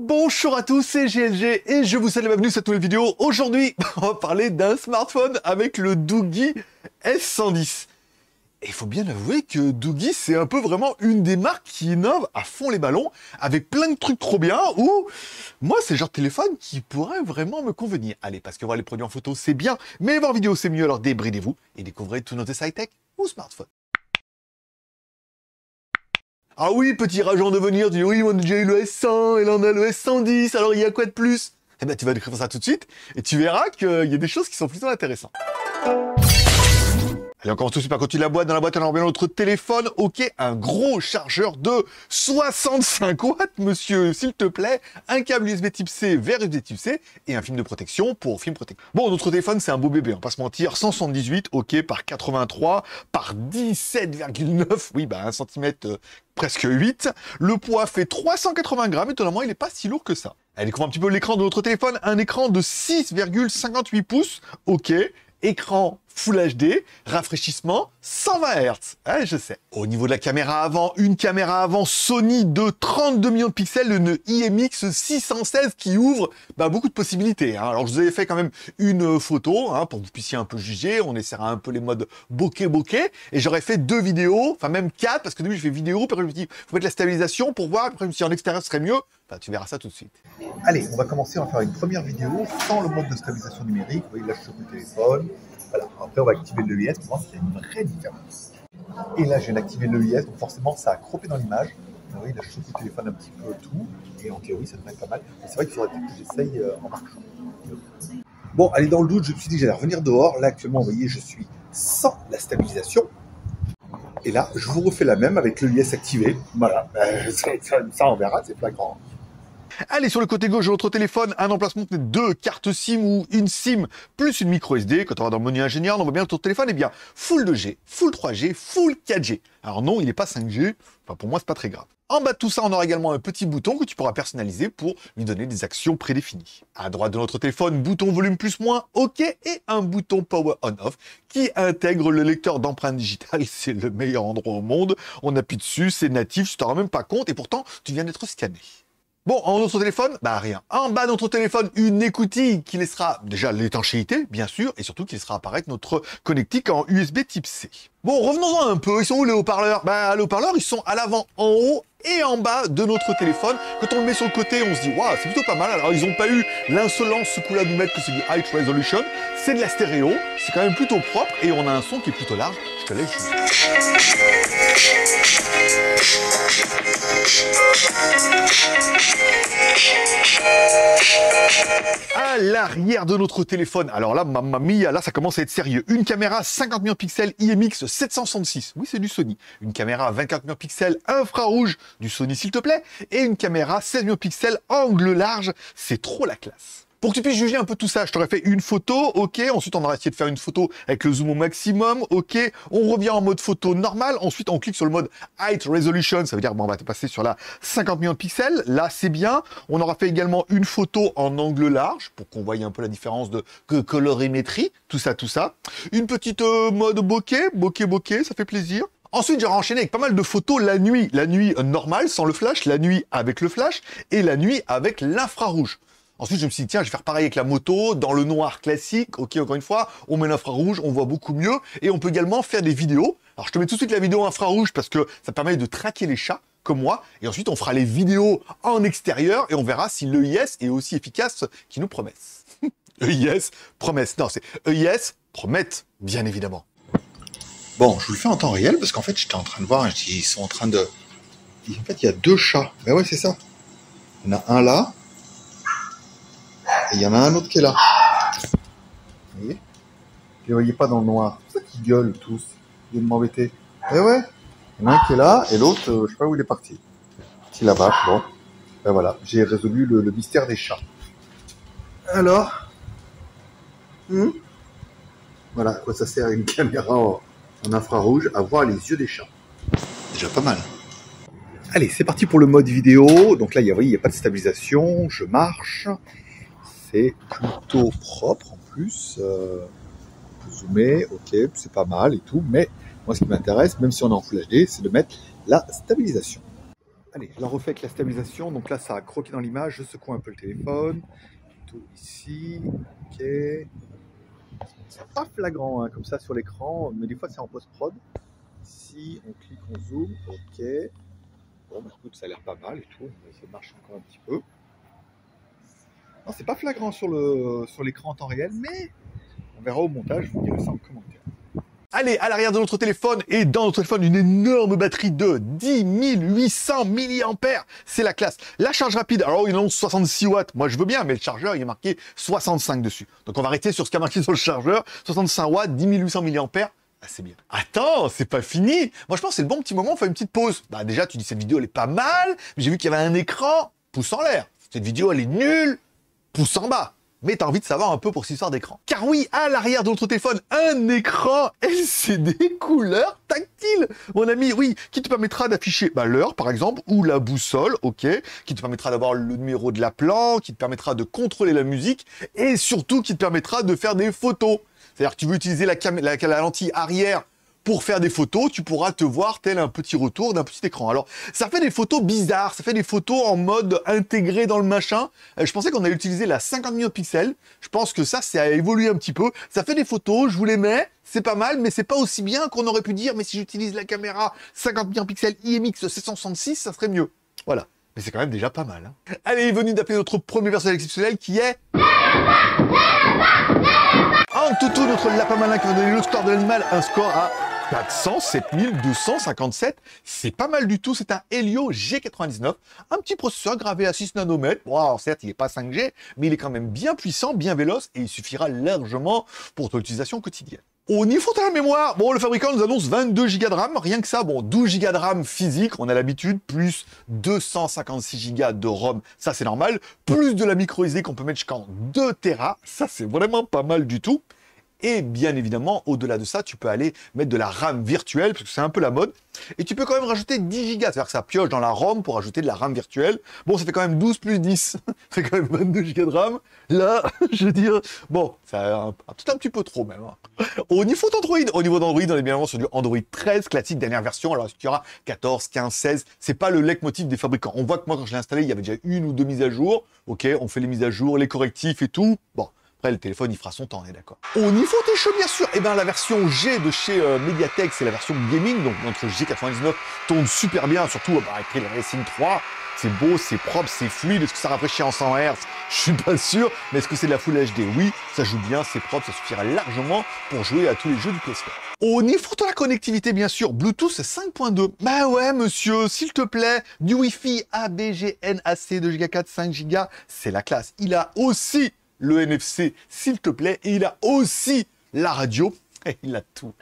Bonjour à tous, c'est GLG et je vous souhaite la bienvenue sur cette nouvelle vidéo. Aujourd'hui, on va parler d'un smartphone avec le Doogee S110. Et il faut bien avouer que Doogee, c'est un peu vraiment une des marques qui innove à fond les ballons, avec plein de trucs trop bien, où moi, c'est le genre de téléphone qui pourrait vraiment me convenir. Allez, parce que voir les produits en photo, c'est bien, mais voir vidéo, c'est mieux, alors débridez-vous et découvrez tous nos tests high-tech ou smartphone. Ah oui, petit rage en devenir, tu dis oui, on a déjà eu le S100, et là on a le S110, alors il y a quoi de plus? Eh ben tu vas découvrir ça tout de suite, et tu verras qu'il y a des choses qui sont plutôt intéressantes. Allez, on commence tout de suite par continuer la boîte. Dans la boîte, on a bien notre téléphone. Ok, un gros chargeur de 65 watts, monsieur, s'il te plaît. Un câble USB type C vers USB type C et un film de protection pour film protection. Bon, notre téléphone, c'est un beau bébé, on va pas se mentir. 178, ok, par 83, par 17,9. Oui, bah, 1 cm, presque 8. Le poids fait 380 grammes. Étonnamment, il n'est pas si lourd que ça. Allez, découvre un petit peu l'écran de notre téléphone. Un écran de 6,58 pouces. Ok. Écran Full HD, rafraîchissement 120 Hz. Ouais, je sais. Au niveau de la caméra avant, une caméra avant Sony de 32 millions de pixels, une IMX 616 qui ouvre beaucoup de possibilités. Hein. Alors, je vous avais fait quand même une photo pour que vous puissiez un peu juger. On essaiera un peu les modes bokeh. Et j'aurais fait 2 vidéos, enfin même 4, parce que début je fais vidéo, puis après je me dis, faut mettre la stabilisation pour voir, après si en extérieur ce serait mieux. Enfin, tu verras ça tout de suite. Allez, on va commencer, on va faire une première vidéo sans le mode de stabilisation numérique. Vous voyez, là, je suis sur le téléphone. Voilà. Après, on va activer l'EIS pour voir s'il y a une vraie différence. Et là, je viens d'activer l'EIS, donc forcément, ça a croppé dans l'image. Vous voyez, là, je chauffe le téléphone un petit peu tout. Et en théorie, ça devrait être pas mal. Mais c'est vrai qu'il faudrait peut-être que j'essaye en marchant. Bon, allez, dans le doute, je me suis dit que j'allais revenir dehors. Là, actuellement, vous voyez, je suis sans la stabilisation. Et là, je vous refais la même avec l'EIS activé. Voilà, ça on verra, c'est flagrant. Allez, sur le côté gauche de votre téléphone, un emplacement de 2 cartes SIM ou une SIM plus une micro SD. Quand on va dans le menu ingénieur, on voit bien que votre téléphone est bien full 2G, full 3G, full 4G. Alors non, il n'est pas 5G. Enfin, pour moi, c'est pas très grave. En bas de tout ça, on aura également un petit bouton que tu pourras personnaliser pour lui donner des actions prédéfinies. À droite de notre téléphone, bouton volume plus moins, OK, et un bouton power on-off qui intègre le lecteur d'empreintes digitales. C'est le meilleur endroit au monde. On appuie dessus, c'est natif, tu t'en rends même pas compte et pourtant, tu viens d'être scanné. Bon, en notre téléphone, rien. En bas de notre téléphone, une écoutille qui laissera déjà l'étanchéité, bien sûr, et surtout qui laissera apparaître notre connectique en USB type C. Bon, revenons-en un peu. Ils sont où les haut-parleurs? Les haut-parleurs, ils sont à l'avant, en haut et en bas de notre téléphone. Quand on le met sur le côté, on se dit, waouh, c'est plutôt pas mal. Alors, ils n'ont pas eu l'insolence, ce coup-là, de nous mettre que c'est du high resolution. C'est de la stéréo. C'est quand même plutôt propre et on a un son qui est plutôt large. Je te laisse jouer. À l'arrière de notre téléphone, alors là, mamma mia, là ça commence à être sérieux. Une caméra 50 millions de pixels IMX 766, oui c'est du Sony. Une caméra 24 millions de pixels infrarouge, du Sony s'il te plaît. Et une caméra 16 millions de pixels angle large, c'est trop la classe. Pour que tu puisses juger un peu tout ça, je t'aurais fait une photo, ok. Ensuite, on aura essayé de faire une photo avec le zoom au maximum, ok. On revient en mode photo normale. Ensuite, on clique sur le mode High Resolution. Ça veut dire, on va passer sur la 50 millions de pixels. Là, c'est bien. On aura fait également une photo en angle large pour qu'on voie un peu la différence de colorimétrie. Tout ça. Une petite mode bokeh, ça fait plaisir. Ensuite, j'aurai enchaîné avec pas mal de photos la nuit. La nuit normale, sans le flash. La nuit avec le flash. Et la nuit avec l'infrarouge. Ensuite, je me suis dit, tiens, je vais faire pareil avec la moto, dans le noir classique. Ok, encore une fois, on met l'infrarouge, on voit beaucoup mieux. Et on peut également faire des vidéos. Alors, je te mets tout de suite la vidéo infrarouge parce que ça permet de traquer les chats, comme moi. Et ensuite, on fera les vidéos en extérieur et on verra si l'EIS est aussi efficace qu'ils nous promettent. EIS, promesse. Non, c'est EIS, promettent, bien évidemment. Bon, je vous le fais en temps réel parce qu'en fait, j'étais en train de voir, ils sont en train de... En fait, il y a 2 chats. Ben ouais, c'est ça. Il y en a un là. Et il y en a un autre qui est là. Vous voyez? Vous ne voyez pas dans le noir. C'est pour ça qu'ils gueulent tous. Ils viennent m'embêter. Eh ouais. Il y en a un qui est là et l'autre, je ne sais pas où il est parti. Petit là-bas. Bon. Ben voilà. J'ai résolu le mystère des chats. Alors Voilà à quoi ça sert une caméra en infrarouge à voir les yeux des chats. Déjà pas mal. Allez, c'est parti pour le mode vidéo. Donc là, vous voyez, il n'y a pas de stabilisation. Je marche. C'est plutôt propre en plus. On peut zoomer, ok, c'est pas mal et tout. Mais moi, ce qui m'intéresse, même si on est en Full HD, c'est de mettre la stabilisation. Allez, je la refais avec la stabilisation. Donc là, ça a croqué dans l'image. Je secoue un peu le téléphone. Tout ici. Ok. C'est pas flagrant comme ça sur l'écran, mais des fois c'est en post-prod. Ici, on clique, on zoome. Ok. Bon, bah, écoute, ça a l'air pas mal et tout. On va essayer de marcher encore un petit peu. Non, c'est pas flagrant sur l'écran en temps réel, mais on verra au montage. Je vous dirai ça en commentaire. Allez, à l'arrière de notre téléphone, et dans notre téléphone, une énorme batterie de 10 800 mAh. C'est la classe. La charge rapide, alors il annonce 66 watts. Moi, je veux bien, mais le chargeur, il est marqué 65 dessus. Donc, on va arrêter sur ce qui a marqué sur le chargeur. 65 watts, 10 800 mAh. Ah, c'est bien. Attends, c'est pas fini. Moi, je pense que c'est le bon petit moment, on fait une petite pause. Bah, déjà, tu dis, cette vidéo, elle est pas mal, mais j'ai vu qu'il y avait un écran, pouce en l'air. Cette vidéo, elle est nulle, pouce en bas. Mais t'as envie de savoir un peu pour cette histoire d'écran. Car oui, à l'arrière de notre téléphone, un écran LCD couleur tactile. Mon ami, oui, qui te permettra d'afficher l'heure, par exemple, ou la boussole, ok, qui te permettra d'avoir le numéro de l'appelant, qui te permettra de contrôler la musique, et surtout qui te permettra de faire des photos. C'est-à-dire que tu veux utiliser la lentille arrière pour faire des photos, tu pourras te voir tel un petit retour d'un petit écran. Alors, ça fait des photos bizarres, ça fait des photos en mode intégré dans le machin. Je pensais qu'on allait utiliser la 50 millions de pixels. Je pense que ça a évolué un petit peu. Ça fait des photos, je vous les mets, c'est pas mal, mais c'est pas aussi bien qu'on aurait pu dire, mais si j'utilise la caméra 50 millions de pixels IMX 766, ça serait mieux. Voilà. Mais c'est quand même déjà pas mal. Hein. Allez, il est venu d'appeler notre premier personnage exceptionnel qui est... Antutu, notre lapin malin qui va donner le score de l'animal, un score à 407 257, c'est pas mal du tout, c'est un Helio G99, un petit processeur gravé à 6 nanomètres, bon alors certes il n'est pas 5G, mais il est quand même bien puissant, bien véloce, et il suffira largement pour ton utilisation quotidienne. Au niveau de la mémoire, bon, le fabricant nous annonce 22 Go de RAM, rien que ça, bon, 12 Go de RAM physique, on a l'habitude, plus 256 Go de ROM, ça c'est normal, plus de la micro SD qu'on peut mettre jusqu'en 2 Tera, ça c'est vraiment pas mal du tout. Et bien évidemment, au-delà de ça, tu peux aller mettre de la RAM virtuelle, parce que c'est un peu la mode. Et tu peux quand même rajouter 10 Go, c'est-à-dire que ça pioche dans la ROM pour ajouter de la RAM virtuelle. Bon, ça fait quand même 12 plus 10, c'est quand même 22 Go de RAM. Là, je veux dire, bon, c'est peut-être un petit peu trop même. Hein. Au niveau d'Android, on est bien évidemment sur du Android 13 classique, dernière version. Alors, il y aura 14, 15, 16, c'est pas le leitmotiv des fabricants. On voit que moi, quand je l'ai installé, il y avait déjà une ou deux mises à jour. Ok, on fait les mises à jour, les correctifs et tout. Bon. Après, le téléphone, il fera son temps, on est d'accord. Au niveau des jeux, bien sûr, eh ben, la version G de chez Mediatek, c'est la version gaming, donc notre G99 tourne super bien, surtout avec le Racing 3. C'est beau, c'est propre, c'est fluide. Est-ce que ça rafraîchit en 100 Hz? Je suis pas sûr. Mais est-ce que c'est de la Full HD? Oui, ça joue bien, c'est propre, ça suffira largement pour jouer à tous les jeux du PS4. Au niveau de la connectivité, bien sûr, Bluetooth 5.2. Bah ouais, monsieur, s'il te plaît, du Wi-Fi ABGNAC 2 Go 4, 5 Go, c'est la classe. Il a aussi le NFC, s'il te plaît, et il a aussi la radio. Il a tout.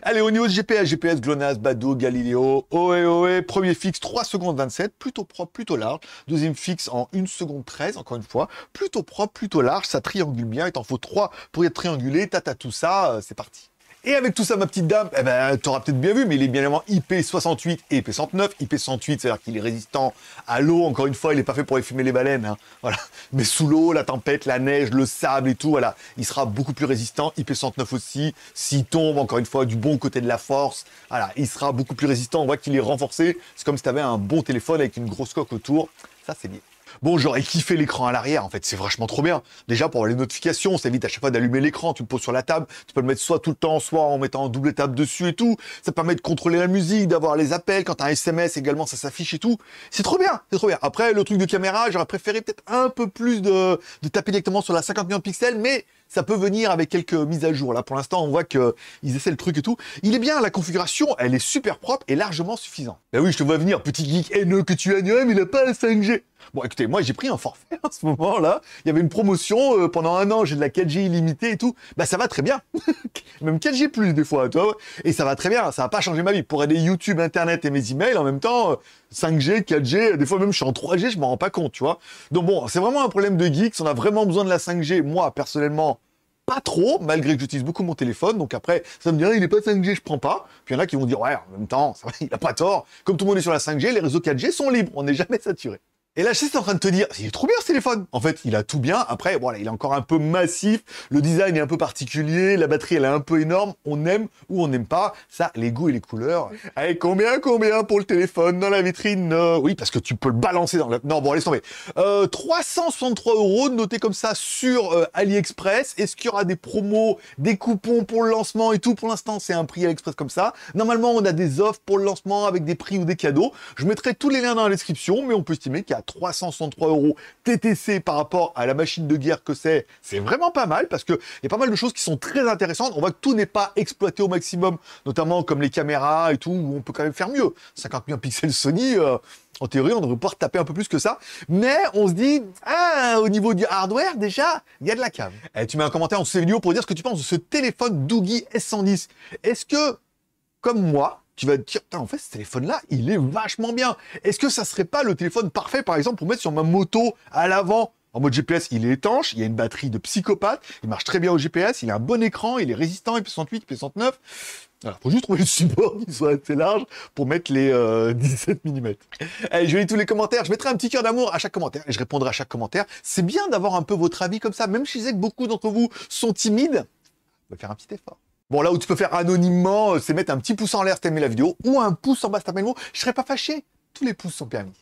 Allez, au niveau de GPS, GLONASS, Badoo, Galileo, ohé, premier fixe 3 secondes 27, plutôt propre, plutôt large. Deuxième fixe en 1 seconde 13, encore une fois, plutôt propre, plutôt large, ça triangule bien, il t'en faut 3 pour y être triangulé, tata tout ça, c'est parti. Et avec tout ça, ma petite dame, eh ben, t'auras peut-être bien vu, mais il est bien évidemment IP68 et IP69. IP68, c'est-à-dire qu'il est résistant à l'eau. Encore une fois, il n'est pas fait pour fumer les baleines. Hein. Voilà. Mais sous l'eau, la tempête, la neige, le sable et tout, voilà. Il sera beaucoup plus résistant. IP69 aussi. S'il tombe, encore une fois, du bon côté de la force, voilà, il sera beaucoup plus résistant. On voit qu'il est renforcé. C'est comme si tu avais un bon téléphone avec une grosse coque autour. Ça, c'est bien. Bon, j'aurais kiffé l'écran à l'arrière, en fait, c'est vachement trop bien. Déjà, pour les notifications, ça évite à chaque fois d'allumer l'écran, tu le poses sur la table, tu peux le mettre soit tout le temps, soit en mettant une double étape dessus et tout. Ça permet de contrôler la musique, d'avoir les appels, quand t'as un SMS également, ça s'affiche et tout. C'est trop bien, c'est trop bien. Après, le truc de caméra, j'aurais préféré peut-être un peu plus de taper directement sur la 50 millions de pixels, mais ça peut venir avec quelques mises à jour. Là, pour l'instant, on voit qu'ils essaient le truc et tout. Il est bien, la configuration, elle est super propre et largement suffisante. Ben oui, je te vois venir, petit geek haineux que tu as, mais il n'a pas la 5G. Bon, écoutez, moi, j'ai pris un forfait en ce moment-là. Il y avait une promotion, pendant un an, j'ai de la 4G illimitée et tout. Bah, ça va très bien. Même 4G plus, des fois, tu vois. Et ça va très bien, ça va pas changer ma vie. Pour aider YouTube, Internet et mes emails, en même temps, 5G, 4G, des fois même je suis en 3G, je m'en rends pas compte, tu vois. Donc bon, c'est vraiment un problème de geeks. On a vraiment besoin de la 5G. Moi, personnellement, pas trop, malgré que j'utilise beaucoup mon téléphone. Donc après, ça me dirait, il est pas 5G, je prends pas. Puis il y en a qui vont dire, ouais, en même temps, ça va, il a pas tort. Comme tout le monde est sur la 5G, les réseaux 4G sont libres. On n'est jamais saturé. Et là, je sais que t'es en train de te dire, il est trop bien ce téléphone. En fait, il a tout bien. Après, voilà, il est encore un peu massif. Le design est un peu particulier. La batterie, elle est un peu énorme. On aime ou on n'aime pas. Ça, les goûts et les couleurs. Allez, combien pour le téléphone dans la vitrine? Oui, parce que tu peux le balancer dans la... Non, bon, laisse tomber. 363 € noté comme ça sur AliExpress. Est-ce qu'il y aura des promos, des coupons pour le lancement et tout? Pour l'instant, c'est un prix AliExpress comme ça. Normalement, on a des offres pour le lancement avec des prix ou des cadeaux. Je mettrai tous les liens dans la description, mais on peut estimer qu'il y a 363 € TTC par rapport à la machine de guerre que c'est vraiment pas mal parce qu'il y a pas mal de choses qui sont très intéressantes. On voit que tout n'est pas exploité au maximum, notamment comme les caméras et tout, où on peut quand même faire mieux. 50 millions de pixels Sony, en théorie, on devrait pouvoir taper un peu plus que ça. Mais on se dit, au niveau du hardware, déjà, il y a de la cave. Et tu mets un commentaire en dessous de cette vidéo pour dire ce que tu penses de ce téléphone Doogee S110. Est-ce que, comme moi, tu vas te dire, en fait, ce téléphone-là, il est vachement bien. Est-ce que ça serait pas le téléphone parfait, par exemple, pour mettre sur ma moto à l'avant? En mode GPS, il est étanche, il y a une batterie de psychopathe, il marche très bien au GPS, il a un bon écran, il est résistant, IP68, IP69. Voilà, faut juste trouver le support qui soit assez large pour mettre les 17 mm. Allez, je lis tous les commentaires, je mettrai un petit cœur d'amour à chaque commentaire et je répondrai à chaque commentaire. C'est bien d'avoir un peu votre avis comme ça, même si je sais que beaucoup d'entre vous sont timides, on va faire un petit effort. Bon, là où tu peux faire anonymement, c'est mettre un petit pouce en l'air si t'as aimé la vidéo, ou un pouce en bas si t'as pas aimé le mot. Je serais pas fâché. Tous les pouces sont permis.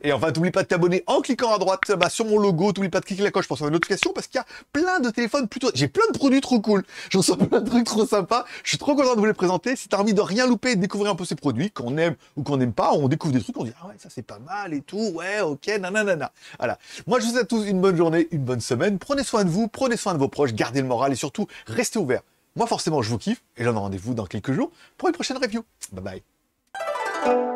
Et enfin, t'oublies pas de t'abonner en cliquant à droite sur mon logo. T'oublies pas de cliquer la cloche pour recevoir une notification parce qu'il y a plein de téléphones plutôt... J'ai plein de produits trop cool. J'en sors plein de trucs trop sympas. Je suis trop content de vous les présenter. Si t'as envie de rien louper et de découvrir un peu ces produits, qu'on aime ou qu'on n'aime pas, on découvre des trucs, on dit, ah ouais, ça c'est pas mal et tout. Ouais, ok, nanana. Voilà. Moi, je vous souhaite à tous une bonne journée, une bonne semaine. Prenez soin de vous, prenez soin de vos proches, gardez le moral et surtout, restez ouverts. Moi, forcément, je vous kiffe et j'en ai rendez-vous dans quelques jours pour une prochaine review. Bye bye.